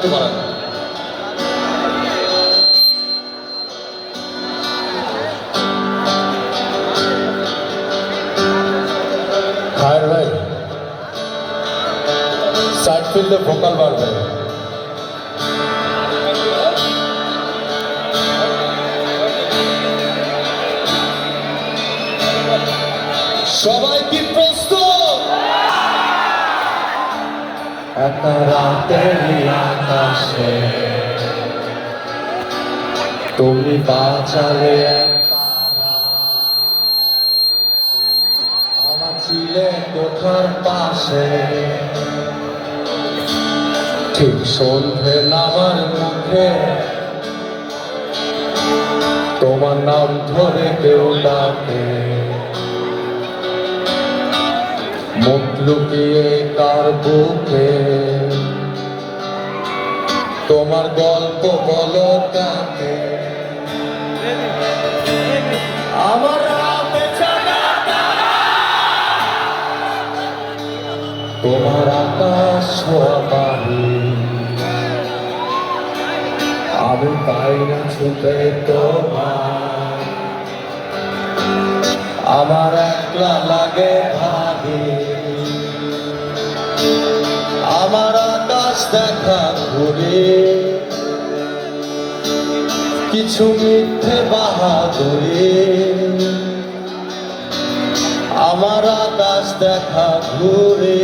একটু বাড়ান। খায়ের ভাই সাইড ফিল্ডে ভোকাল বাড়বে। সবাই কি প্রস্তুত? একা রাতের আকাশে তুমি বাঁচালে আমার ছিলে কোঠার পাশে, ঠিক সন্ধে নামার মুখে তোমার নাম ধরে কেউ ডাকে, মুখ লুকিয়ে কার বুকে তোমার গল্প বলো কাকে। আমার রাতে জাগা তারা, তোমার আকাশ ছোঁয়া পানি, আমি পাই না ছুটে তোমার, আমার একলা লাগে ভাবি, আমার আকাশ দেখা ঘুরে কিছু মিথ্যে বাহাদুরি, আমার আকাশ দেখা ঘুরে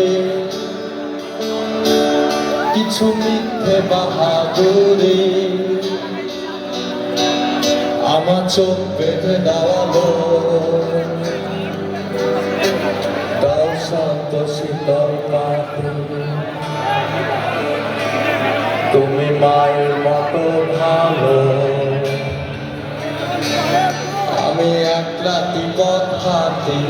কিছু মিথ্যে বাহাদুরি, আমার চোখ বেঁধে দেওয়ালো দাও শান্ত শীতল পাখি, তুমি মায়ের মতো ভালো, আমি একলা বিপদ হাতি।